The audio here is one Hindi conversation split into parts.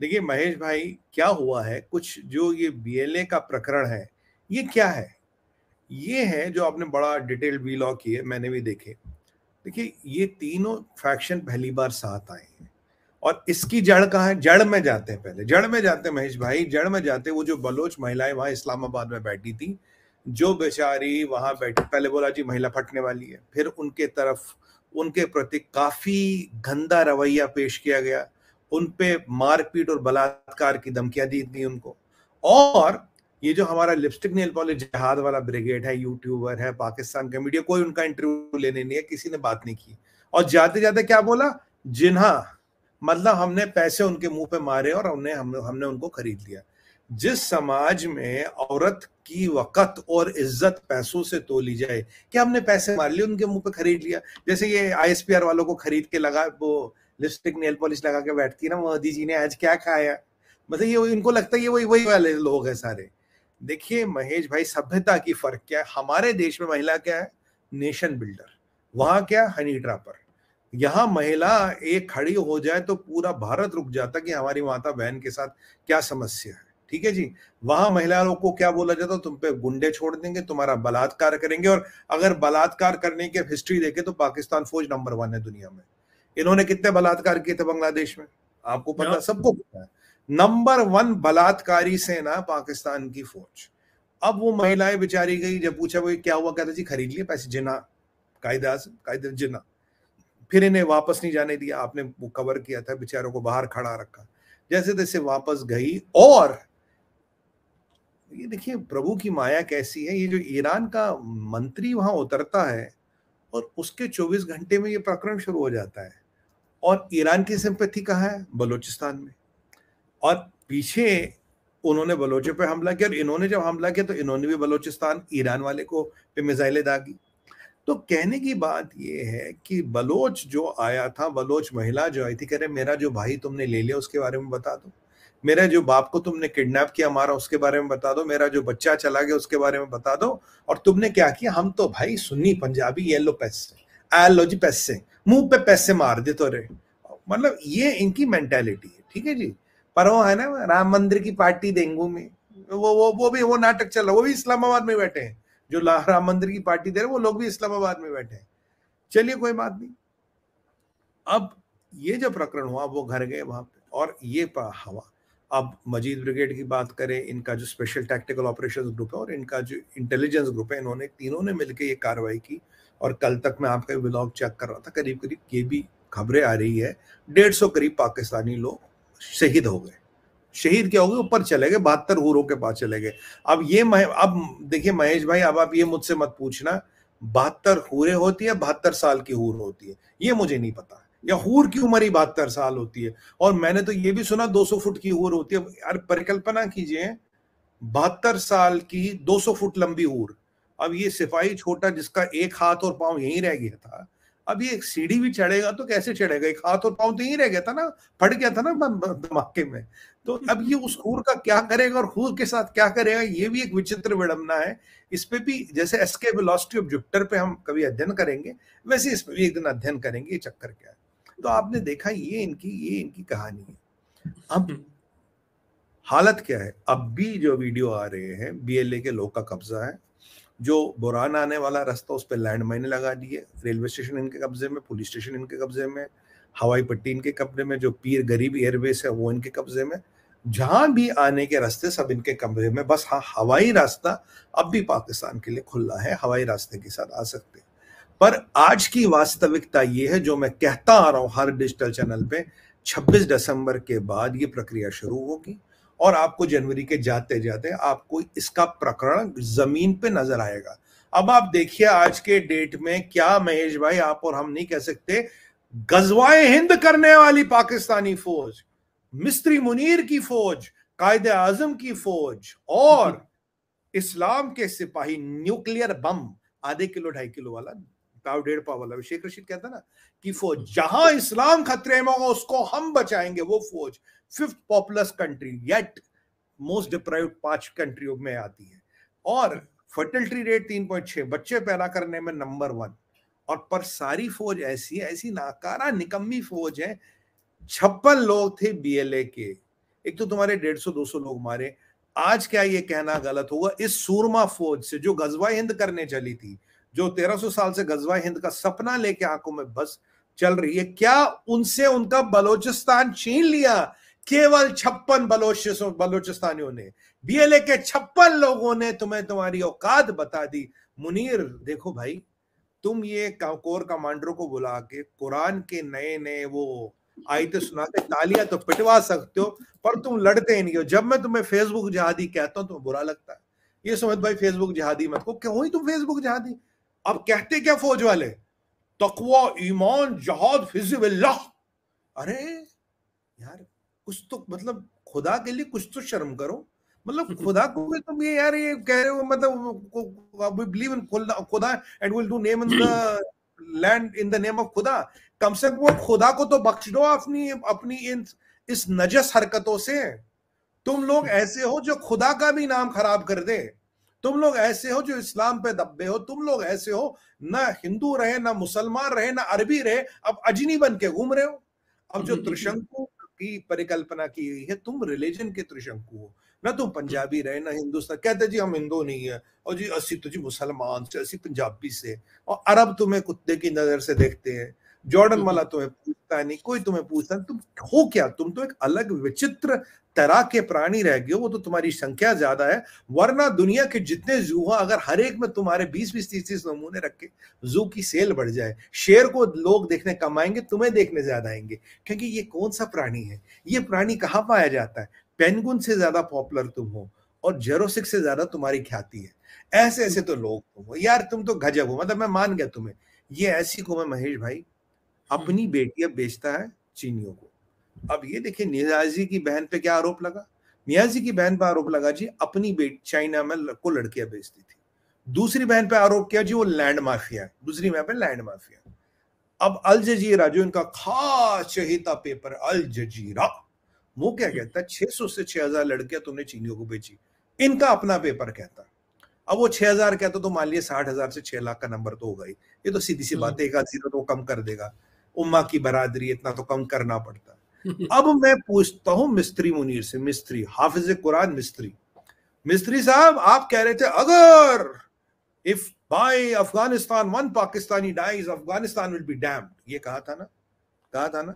देखिए महेश भाई, क्या हुआ है, कुछ जो ये बीएलए का प्रकरण है, ये क्या है? ये है जो आपने बड़ा डिटेल्ड वीलॉग किए, मैंने भी देखे। देखिए, ये तीनों फैक्शन पहली बार साथ आए हैं और इसकी जड़ कहाँ है? जड़ में जाते हैं, पहले जड़ में जाते हैं महेश भाई, जड़ में जाते हैं। वो जो बलोच महिलाएं वहां इस्लामाबाद में बैठी थी, जो बेचारी वहां बैठी, पहले बोला जी महिला फटने वाली है, फिर उनके तरफ उनके प्रति काफी गंदा रवैया पेश किया गया, उन पे मारपीट और बलात्कार की धमकियां दी थी उनको। और ये जो हमारा लिपस्टिक नेल पॉलिश जहाद वाला ब्रिगेड है, यूट्यूबर है, पाकिस्तान का मीडिया, कोई उनका इंटरव्यू लेने नहीं है, किसी ने बात नहीं की। और जाते जाते क्या बोला? जिन्हा, मतलब हमने पैसे उनके मुंह पे मारे और हमने उनको खरीद लिया। जिस समाज में औरत की वक़्त और इज्जत पैसों से तोली जाए, क्या हमने पैसे मार लिए उनके मुंह पे खरीद लिया? जैसे ये आईएसपीआर वालों को खरीद के लगा, वो लिपस्टिक नेल पॉलिश लगा के बैठती है ना, मोदी जी ने आज क्या खाया, मतलब ये इनको लगता है ये वही वही वाले लोग हैं सारे। देखिए महेश भाई, सभ्यता की फर्क क्या है? हमारे देश में महिला क्या है? Nation builder. वहां क्या? हनी ट्रैपर। यहाँ महिला एक खड़ी हो जाए तो पूरा भारत रुक जाता कि हमारी माता बहन के साथ क्या समस्या है। ठीक है जी। वहां महिलाओं को क्या बोला जाता? तुम पे गुंडे छोड़ देंगे, तुम्हारा बलात्कार करेंगे। और अगर बलात्कार करने की हिस्ट्री देखे तो पाकिस्तान फौज नंबर 1 है दुनिया में। इन्होंने कितने बलात्कार किए थे बांग्लादेश में? आपको पता, सबको पता है। नंबर 1 बलात्कारी सेना पाकिस्तान की फौज। अब वो महिलाएं बेचारी गई, जब पूछा वो क्या हुआ, कहते जी खरीद लिए पैसे, जिना, कायदे जिना। फिर इन्हें वापस नहीं जाने दिया, आपने वो कवर किया था, बेचारों को बाहर खड़ा रखा, जैसे तैसे वापस गई। और ये देखिए प्रभु की माया कैसी है, ये जो ईरान का मंत्री वहां उतरता है और उसके 24 घंटे में ये प्रकरण शुरू हो जाता है। और ईरान की सिंपैथी कहाँ है? बलूचिस्तान में। और पीछे उन्होंने बलोचों पे हमला किया, और इन्होंने जब हमला किया तो इन्होंने भी बलोचिस्तान ईरान वाले को पे मिसाइलें दागी। तो कहने की बात ये है कि बलोच जो आया था, बलोच महिला जो आई थी, कह रहे मेरा जो भाई तुमने ले लिया उसके बारे में बता दो, मेरा जो बाप को तुमने किडनैप किया मारा उसके बारे में बता दो, मेरा जो बच्चा चला गया उसके बारे में बता दो। और तुमने क्या किया? हम तो भाई सुन्नी पंजाबी, ये लो पैसे, आ लो जी पैसे, मुंह पे पैसे मार दे तो रे। मतलब ये इनकी मेंटेलिटी है। ठीक है जी। पर वो है ना, राम मंदिर की पार्टी डेंगू में, वो भी वो नाटक चल रहा, वो भी इस्लामाबाद में बैठे हैं। जो राम मंदिर की पार्टी दे रहे वो लोग भी इस्लामाबाद में बैठे हैं। चलिए कोई बात नहीं। अब ये जो प्रकरण हुआ, वो घर गए वहां पे, और ये हवा। अब मजीद ब्रिगेड की बात करें, इनका जो स्पेशल टैक्टिकल ऑपरेशंस ग्रुप है और इनका जो इंटेलिजेंस ग्रुप है, इन्होंने तीनों ने मिलकर ये कार्रवाई की। और कल तक मैं आपका व्लॉग चेक कर रहा था, करीब करीब ये भी खबरें आ रही है 150 करीब पाकिस्तानी लोग शहीद हो गए। शहीद क्या हो गए? ऊपर चले गए, 72 हूरों के पास चले गए। अब देखिए महेश भाई, अब आप ये मुझसे मत पूछना 72 हूरें होती है, 72 साल की हूर होती है, ये मुझे नहीं पता, या हूर की उम्र ही 72 साल होती है। और मैंने तो ये भी सुना 200 फुट की हूर होती है। यार परिकल्पना कीजिए, 72 साल की 200 फुट लंबी हूर। अब ये सिपाही छोटा जिसका एक हाथ और पांव यहीं रह गया था, अब ये एक सीढ़ी भी चढ़ेगा तो कैसे चढ़ेगा? एक हाथ और पांव तो यहीं रह गया था ना, फट गया था ना धमाके में। तो अब ये उस हूर का क्या करेगा और हूर के साथ क्या करेगा, ये भी एक विचित्र विडंबना है। इस पे भी जैसे एस्के वेलोसिटी ऑफ जुपिटर पे हम कभी अध्ययन करेंगे, वैसे इस पे भी एक दिन अध्ययन करेंगे ये चक्कर क्या है। तो आपने देखा ये इनकी कहानी है। अब हालत क्या है? अब भी जो वीडियो आ रहे हैं, बीएलए के लोग का कब्जा है। जो बुरान आने वाला रास्ता, उस पर लैंड माइने लगा दिए। रेलवे स्टेशन इनके कब्जे में, पुलिस स्टेशन इनके कब्जे में, हवाई पट्टी इनके कब्जे में, जो पीर गरीब एयरबेस है वो इनके कब्जे में। जहां भी आने के रास्ते सब इनके कब्जे में। बस हाँ, हवाई रास्ता अब भी पाकिस्तान के लिए खुला है, हवाई रास्ते के साथ आ सकते हैं। पर आज की वास्तविकता ये है, जो मैं कहता आ रहा हूं हर डिजिटल चैनल पे, 26 दिसंबर के बाद ये प्रक्रिया शुरू होगी और आपको जनवरी के जाते जाते आपको इसका प्रकरण जमीन पे नजर आएगा। अब आप देखिए आज के डेट में क्या महेश भाई, आप और हम नहीं कह सकते, गजवाए हिंद करने वाली पाकिस्तानी फौज, मिस्त्री मुनीर की फौज, कायदे आजम की फौज और इस्लाम के सिपाही, न्यूक्लियर बम आधे किलो 2.5 किलो वाला, पाव 1.5 पाव वाला, शेख रशीद कहता ना कि फौज, जहां इस्लाम खतरे में होगा उसको हम बचाएंगे, वो फौज 5th populace country yet most deprived 5 कंट्रियों में आती है। और फर्टिलिटी रेट 3.6, बच्चे पैदा करने में नंबर 1। और पर सारी फौज ऐसी नाकारा निकम्मी फौज है। 56 लोग थे बीएलए के, एक तो तुम्हारे 150-200 लोग मारे। आज क्या ये कहना गलत होगा, इस सूरमा फौज से जो गजवा हिंद करने चली थी, जो 1300 साल से गजवा हिंद का सपना लेके आंखों में बस चल रही है, क्या उनसे उनका बलोचिस्तान छीन लिया? केवल 56 बलोचिस्तानियों ने, बीएलए के 56 लोगों ने तुम्हें तुम्हारी औकात बता दी। मुनीर देखो भाई, तुम ये कोर कमांडरों को बुला के कुरान के नए नए वो आयतें सुना के तालियां तो पिटवा सकते हो, पर तुम लड़ते ही नहीं हो। जब मैं तुम्हें फेसबुक जिहादी कहता हूं तुम्हें बुरा लगता है। ये सुमित भाई फेसबुक जिहादी मत को, क्यों ही तुम फेसबुक जिहादी? अब कहते क्या फौज वाले, तकवा ईमान जहाद फिजिबिल्लाह। अरे यार कुछ तो मतलब खुदा के लिए कुछ तो शर्म करो। मतलब खुदा को भी तुम ये यार ये कह रहे हो, मतलब वी बिलीव इन खुदा and will do name in the land in the name of खुदा। कम से कम वो खुदा को तो बख्श दो अपनी अपनी इस नजस हरकतों से। तुम लोग ऐसे हो जो खुदा का भी नाम खराब कर दे। तुम लोग ऐसे हो जो इस्लाम पे दबे हो। तुम लोग ऐसे हो, ना हिंदू रहे, ना मुसलमान रहे, ना अरबी रहे, अब अजनी बन के घूम रहे हो। अब जो त्रिशंकु की परिकल्पना की गई है, तुम रिलीजन के त्रिशंकु हो। ना तुम पंजाबी रहे ना हिंदुस्तान, कहते जी हम हिंदू नहीं है, और जी असी तो जी मुसलमान से, असी पंजाबी से, और अरब तुम्हें कुत्ते की नजर से देखते हैं, जॉर्डन वाला तुम्हें पूछता नहीं, कोई तुम्हें पूछता नहीं। तुम हो क्या? तुम तो एक अलग विचित्र तरह के प्राणी रह गए हो। वो तो तुम्हारी संख्या ज्यादा है, वरना दुनिया के जितने जू हैं, अगर हर एक में तुम्हारे 20-20, 30-30 नमूने रखे, जू की सेल बढ़ जाए। शेर को लोग देखने कम आएंगे, तुम्हें देखने ज्यादा आएंगे, क्योंकि ये कौन सा प्राणी है? ये प्राणी कहाँ पाया जाता है? पेंगुइन से ज्यादा पॉपुलर तुम हो, और जेरोसिक से ज्यादा तुम्हारी ख्याति है। ऐसे ऐसे तो लोग तुम हो यार, तुम तो गजब हो। मतलब मैं मान गया तुम्हें। ये ऐसी को मैं महेश भाई अपनी बेटियां बेचता है चीनियों को। अब ये देखिए नियाजी की बहन पे क्या आरोप लगा। नियाजी की बहन पे आरोप लगा जी अपनी बेटी चाइना में को लड़कियां बेचती थी। दूसरी बहन पे आरोप किया जी वो लैंड माफिया है। दूसरी बहन पे लैंड माफिया। अब अल जजीरा जो इनका खास चहेता पेपर अल जजीरा, वो क्या कहता है, 600 से 6000 लड़कियां तुमने चीनियों को बेची। इनका अपना पेपर कहता। अब वो 6000 कहता तो मान लिया 60,000 से 6 लाख का नंबर तो होगा ही। ये तो सीधी सी बात है, एक आध जीरो तो कम कर देगा। उम्मा की बरादरी इतना तो कम करना पड़ता। अब मैं पूछता हूं मिस्त्री मुनीर से, मिस्त्री हाफिज कुरान मिस्त्री, मिस्त्री साहब आप कह रहे थे अगर if by Afghanistan one Pakistani dies Afghanistan will be damned, ये कहा था ना? कहा था ना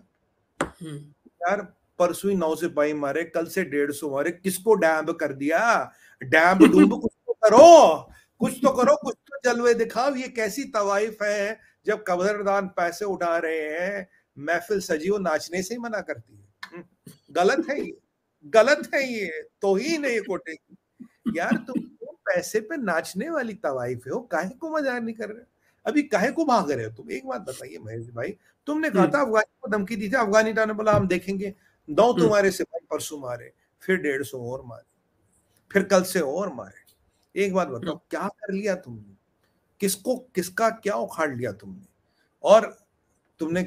यार? परसों ही 9 सिपाही मारे, कल से 150 मारे, किसको डैम्ब कर दिया? डैम्ब डूम्ब कुछ तो करो, कुछ तो करो, कुछ तो जलवे दिखाओ। ये कैसी तवाइफ है जब कब्रदान पैसे उठा रहे हैं, महफिल सजी हो नाचने से ही मना करती है। गलत है ये, गलत है ये, तौहीन है ये कोटे की। यार तुम पैसे पे नाचने वाली तवाइफ हो, काहे को मजाक नहीं कर रहे? अभी काहे को भाग रहे हो तुम? एक बात बताइए महेश भाई, तुमने कहा था अफगानी को धमकी दी थी, अफगानिस्तान ने बोला हम देखेंगे। 9 तुम्हारे सिपाही परसों मारे, फिर 150 और मारे, फिर कल से और मारे। एक बात बताओ क्या कर लिया तुमने? किसको किसका क्या उखाड़ लिया तुमने? और तुमने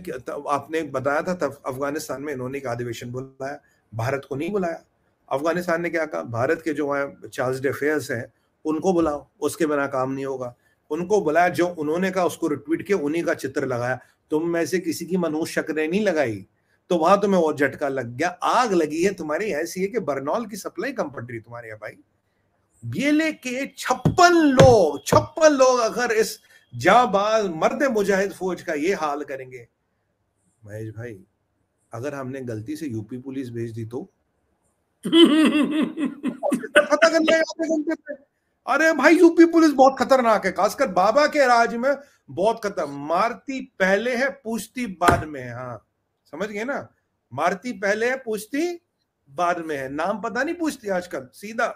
आपने बताया था तब अफगानिस्तान में इन्होंने एक अधिवेशन बुलाया, भारत को नहीं बुलाया। अफगानिस्तान ने क्या कहा, भारत के जो वहाँ चार्ज d'affaires हैं उनको बुलाओ, उसके बिना काम नहीं होगा। उनको बुलाया, जो उन्होंने कहा उसको रिट्वीट किया, उन्हीं का चित्र लगाया। तुम में से किसी की मनहूस शक्लें नहीं लगाई, तो वहां तुम्हें और झटका लग गया। आग लगी है तुम्हारी ऐसी है कि बर्नौल की सप्लाई कम पड़ रही तुम्हारे यहाँ भाई। बीएलए के 56 लोग अगर इस जाबाज मर्द मुजाहिद फौज का ये हाल करेंगे, महेश भाई अगर हमने गलती से यूपी पुलिस भेज दी तो पता कर लेगा। अरे भाई यूपी पुलिस बहुत खतरनाक है, खासकर बाबा के राज में बहुत खतरनाक। मारती पहले है पूछती बाद में है। हाँ समझ गए ना, मारती पहले है पूछती बाद में है। नाम पता नहीं पूछती आजकल, सीधा।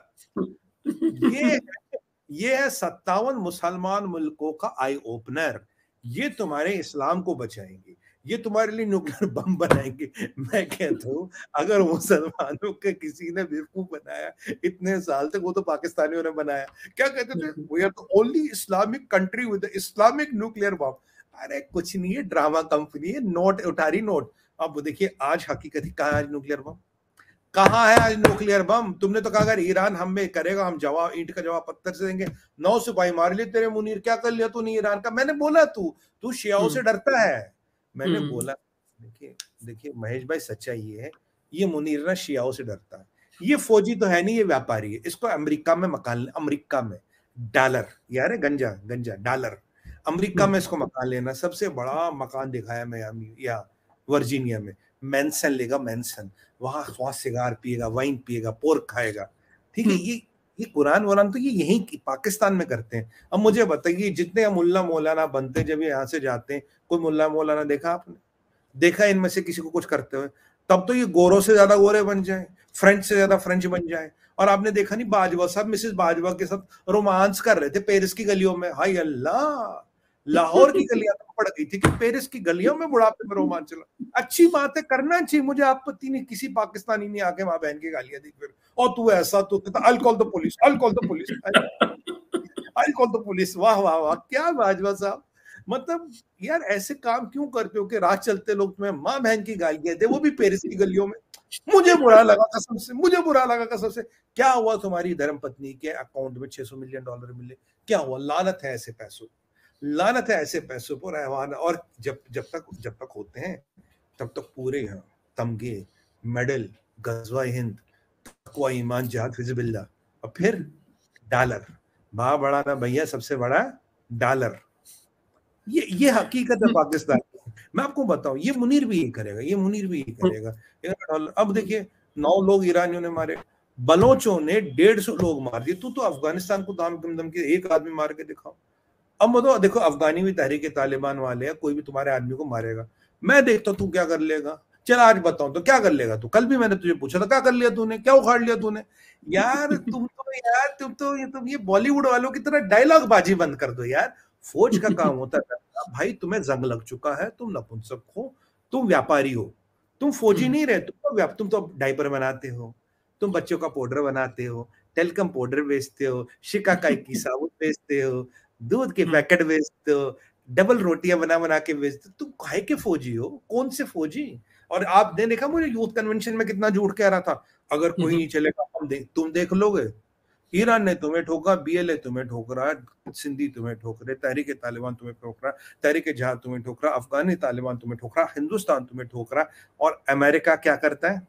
ये है 57 मुसलमान मुल्कों का आई ओपनर। ये तुम्हारे इस्लाम को बचाएंगे, ये तुम्हारे लिए न्यूक्लियर बम बनाएंगे। मैं कहता हूँ अगर मुसलमानों के किसी ने बेवकूफ बनाया इतने साल तक, वो तो पाकिस्तानियों ने बनाया। क्या कहते थे, we are the only Islamic country with Islamic nuclear bomb. अरे कुछ नहीं है, ड्रामा कंपनी है, नोट उठारी नोट। अब देखिए आज हकीकत कहाँ है, आज न्यूक्लियर बम कहाँ है? आज न्यूक्लियर बम तुमने तो कहा अगर ईरान हमें करेगा हम जवाब ईंट का जवाब पत्थर से देंगे। 9 सिपाही मार लिए तेरे मुनीर, क्या कर लिया तूने ईरान का? मैंने बोला तू शियाओं से डरता है। मैंने बोला देखिए देखिए महेश भाई, सच्चाई ये है ये मुनीर ना शियाओं से डरता है। ये फौजी तो है नहीं, ये व्यापारी है। इसको अमेरिका में मकान, अमेरिका में डॉलर, यार है गंजा गंजा डॉलर, अमेरिका में इसको मकान लेना। सबसे बड़ा मकान दिखाया मियामी या वर्जीनिया में, मैंसन लेगा, मैंसन। वहां वहां सिगार पिएगा, वाइन पिएगा, पोर्क खाएगा। ठीक है, ये कुरान वरान तो ये यही पाकिस्तान में करते हैं। अब मुझे बताइए, जितने मुल्ला मौलाना बनते हैं जब ये यहाँ से जाते हैं, कोई मुल्ला मौलाना देखा आपने? देखा इनमें से किसी को कुछ करते हुए? तब तो ये गोरों से ज्यादा गोरे बन जाए, फ्रेंच से ज्यादा फ्रेंच बन जाए। और आपने देखा नहीं, बाजवा साहब मिसेस बाजवा के साथ रोमांस कर रहे थे पेरिस की गलियों में। हाय अल्लाह, लाहौर की गलियां तो पड़ गई थी कि पेरिस की गलियों में बुढ़ापे में रोमांस चला। अच्छी बात है, करना चाहिए, मुझे आपत्ति नहीं। किसी पाकिस्तानी ने आके माँ बहन की गालियां दी फिर, और तू ऐसा, तू I call the police, I call the police, I call the police. वाह वाह वाह, क्या बाजवा साहब। मतलब यार ऐसे काम क्यों करते हो कि राह चलते लोग तुम्हें माँ बहन की गालियां दे, वो भी पेरिस की गलियों में। मुझे बुरा लगा कसम से, मुझे बुरा लगा कसम से। क्या हुआ तुम्हारी धर्मपत्नी के अकाउंट में $600 मिलियन मिले? क्या हुआ? लानत है ऐसे पैसों, लानत है ऐसे पैसों पर रहवान। और जब तक होते हैं तब तक पूरे यहाँ तमगे, मेडल, गजवा हिंद, तकवा ईमान, जिहाद फिज़िबिल्लाह, और फिर डॉलर। बा बड़ा ना भैया, सबसे बड़ा डॉलर। ये हकीकत है पाकिस्तान की। मैं आपको बताऊं, ये मुनीर भी यही करेगा, ये मुनीर भी यही करेगा। अब देखिए, 9 लोग ईरानियों ने मारे, बलोचों ने 150 लोग मार दिए। तू तो अफगानिस्तान को दाम कम दम के एक आदमी मार के दिखाओ। अब मतलब देखो, अफगानी भी तहरीक तालिबान वाले हैं, कोई भी तुम्हारे आदमी को मारेगा। मैं देखता हूँ तू क्या कर लेगा। चल आज बताऊं तो क्या कर लेगा तू। कल भी मैंने तुझे पूछा था क्या कर लिया तूने, क्या उखाड़ लिया तूने। यार तुम ये बॉलीवुड वालों की तरह डायलॉग बाजी बंद कर दो यार। फौज का काम होता है भाई, तुम्हें जंग लग चुका है, तुम नपुंसक हो, तुम व्यापारी हो, तुम फौजी नहीं रहे। तुम तो डायपर बनाते हो, तुम बच्चों का पाउडर बनाते हो, टेलकम पाउडर बेचते हो, शिकाकाई की साबुन बेचते हो, दूध के पैकेट बेचते हो, डबल रोटियां बना बना के बेचते हो। तुम काहे के फौजी हो? कौन से फौजी? और आपने देखा मुझे यूथ कन्वेंशन में कितना झूठ कह रहा था, अगर कोई नहीं चलेगा तुम देख लोगे। ईरान ने तुम्हें ठोका, बीएलए तुम्हें ठोक रहा है, सिंधी तुम्हें ठोक रहे, तहरीक तालिबान तुम्हें ठोक रहा, तहरीक जिहाद तुम्हें ठोक रहा, अफगानी तालिबान तुम्हें ठोक रहा, हिंदुस्तान तुम्हें ठोक रहा। और अमेरिका क्या करता है?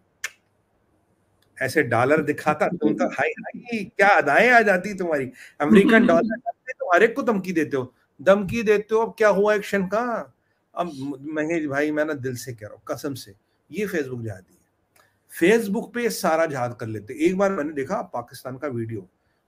ऐसे डॉलर दिखाता, तुम तो हाई हाई क्या अदाएं आ जाती तुम्हारी। अमेरिकन डॉलर तुम हर एक को धमकी देते हो, धमकी देते हो। अब क्या हुआ एक्शन का? अब महेश भाई, मैं ना दिल से कह रहा हूँ कसम से, ये फेसबुक जहादी है। फेसबुक पे सारा जहाद कर लेते। एक बार मैंने देखा पाकिस्तान का वीडियो,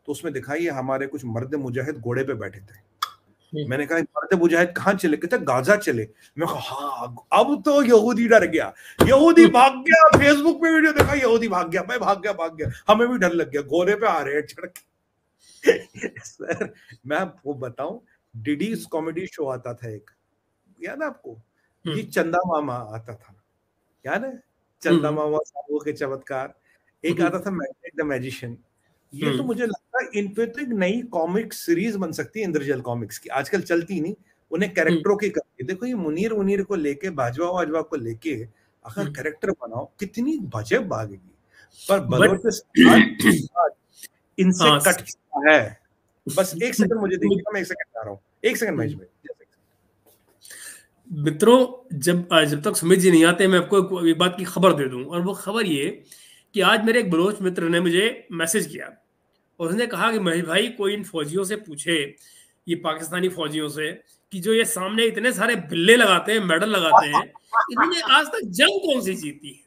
तो उसमें दिखाई हमारे कुछ मर्द मुजाहिद घोड़े पे बैठे थे। मैंने कहा मर्द मुजाहिद कहाँ चले? कहते गाजा चले। मैं कहा हाँ, अब तो यहूदी डर गया, यहूदी भाग गया। फेसबुक पे वीडियो देखा, यहूदी भाग गया, मैं भाग गया, हमें भी डर लग गया, घोड़े पे आ रहे हैं चढ़ के। सर मैं आपको बताऊं, डिडीज कॉमेडी शो आता था एक, याद है आपको? ये चंदा मामा आता था, याद है? चंदा मामा, साबुओं के चमत्कार। एक आता था मैग्नेट द मैजिशियन। ये तो मुझे लगता है इन पे तो एक नई कॉमिक सीरीज बन सकती है इंद्रजल कॉमिक्स की। आजकल चलती नहीं, उन्हें कैरेक्टरों की करती। देखो ये मुनीर को लेके, बाजवा वाजवा को लेके अगर कैरेक्टर बनाओ, कितनी बजे भागेगी। पर बलोचिस्तान इनसे कट चुका है। बस एक सेकंड मुझे देखिए, मैं एक सेकंड आ रहा हूँ, एक सेकंड महेश भाई। मित्रों, जब तक सुमित जी नहीं आते, मैं आपको एक बात की खबर दे दूं। और वो खबर ये कि आज मेरे एक बलोच मित्र ने मुझे मैसेज किया और उसने कहा कि महेश भाई, कोई इन फौजियों से पूछे, ये पाकिस्तानी फौजियों से, कि जो ये सामने इतने सारे बिल्ले लगाते हैं, मेडल लगाते हैं, इन्होंने आज तक जंग कौन सी जीती है?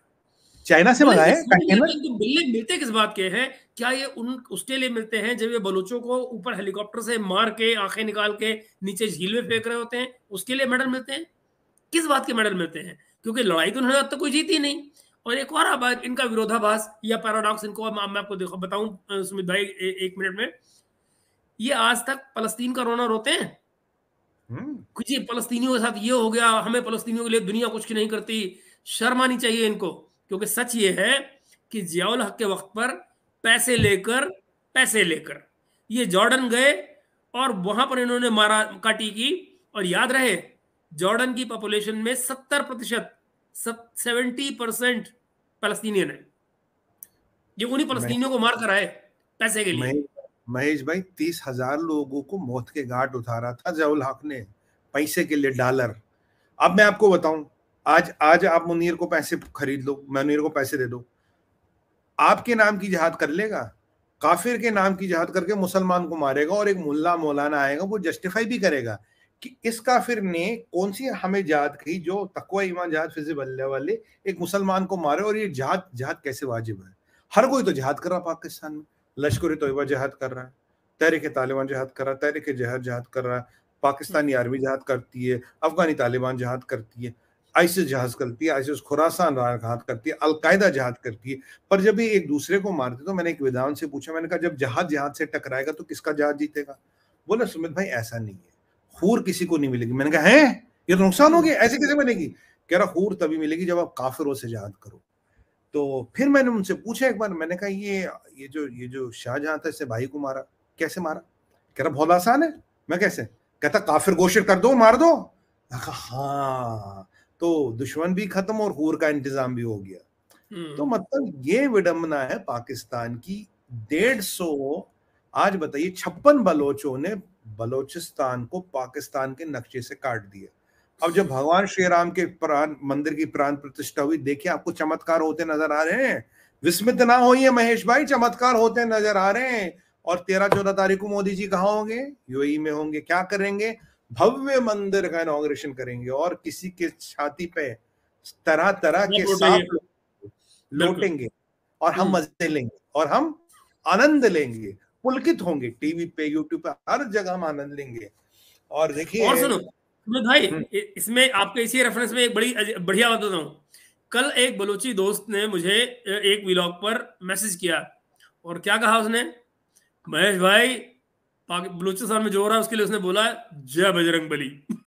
चाइना से मंगाए इनको बिल्ले मिलते किस बात के हैं? क्या ये उसके लिए मिलते हैं जब ये बलूचों को ऊपर हेलीकॉप्टर से मार के, आंखें निकाल के नीचे झील में फेंक रहे होते हैं, उसके लिए मेडल मिलते हैं? किस बात के मेडल मिलते हैं? क्योंकि लड़ाई तो उन्होंने अब तक कोई जीती नहीं। और एक और बात, इनका विरोधाभास या पैराडॉक्स, इनको मैं आपको देखो बताऊं सुमित भाई, एक मिनट में, ये आज तक फलस्तीन का रोना रोते हैं। कुछ फलस्तीनियों के साथ ये हो गया, हमें फलस्तीनियों के लिए दुनिया कुछ नहीं करती। शर्म आनी चाहिए इनको। क्योंकि सच ये है कि जियाउल हक के वक्त पर पैसे लेकर ये जॉर्डन गए और वहां पर इन्होंने मारा काटी की। और याद रहे, जॉर्डन की पॉपुलेशन में 70%, 70% फलस्तीनियन है। ये उन्हीं फलस्तीनियों को मार कर आए पैसे के लिए। महेश भाई, 30,000 लोगों को मौत के घाट उतारा था जियाउल हक ने, पैसे के लिए, डॉलर। अब मैं आपको बताऊं, आज आज आप मुनीर को पैसे खरीद लो, मुनीर को पैसे दे दो, आपके नाम की जिहाद कर लेगा, काफिर के नाम की जिहाद करके मुसलमान को मारेगा, और एक मुल्ला मौलाना आएगा वो जस्टिफाई भी करेगा कि इस काफिर ने कौन सी हमें जिहाद कही जो तकवा ईमान जिहाद फिज़िबिल्लाह वाले एक मुसलमान को मारे, और ये जिहाद जिहाद कैसे वाजिब है। हर कोई तो जिहाद कर रहा पाकिस्तान में, लश्कर तोयबा जिहाद कर रहा है, तहरीक तालिबान जिहाद कर रहा है, तहरीक जहर जिहाद कर रहा है, पाकिस्तानी आर्मी जिहाद करती है, अफगानी तालिबान जिहाद करती है, आईसिस जहाज करती है, आईसिस खुरासान जिहाद करती है, अलकायदा जिहाद करती है। पर जब ये एक दूसरे को मारते तो मैंने एक विद्वान से पूछा, मैंने कहा जब जहाज जहाज से टकराएगा तो किसका जहाज जीतेगा। बोला सुमित भाई ऐसा नहीं है, हूर किसी को नहीं मिलेगी। मैंने कहा है ये तो नुकसान हो गया, ऐसे कैसे बनेगी। कह रहा हूर तभी मिलेगी जब आप काफिरों से जिहाद करो। तो फिर मैंने उनसे पूछा एक बार, मैंने कहा ये जो शाहजहां था इससे भाई को मारा, कैसे मारा। कह रहा बहुत आसान है। मैं कैसे। कहता काफिर घोषित कर दो, मार दो। हाँ, तो दुश्मन भी खत्म और हूर का इंतजाम भी हो गया। तो मतलब ये विडंबना है पाकिस्तान की। 150 आज बताइए 56 बलोचों ने बलोचिस्तान को पाकिस्तान के नक्शे से काट दिया। अब जब भगवान श्री राम के प्राण मंदिर की प्राण प्रतिष्ठा हुई, देखिए आपको चमत्कार होते नजर आ रहे हैं। विस्मित ना होइए महेश भाई, चमत्कार होते नजर आ रहे हैं। और 13-14 तारीख को मोदी जी कहाँ होंगे, यूएई में होंगे। क्या करेंगे, भव्य मंदिर का इनॉग्रेशन करेंगे, और किसी के छाती पे तरह तरह के सांप लौटेंगे, और हम मजे लेंगे, और हम आनंद लेंगे, पुलकित होंगे। टीवी पे, यूट्यूब पे, हर जगह हम आनंद लेंगे। और देखिए, और सुनो सुमित भाई, इसमें आपके इसी रेफरेंस में एक बड़ी बढ़िया बात बताऊं। कल एक बलोची दोस्त ने मुझे एक व्लॉग पर मैसेज किया, और क्या कहा उसने, महेश भाई बलूचिस्तान में जो हो रहा है उसके लिए उसने बोला जय बजरंग बली।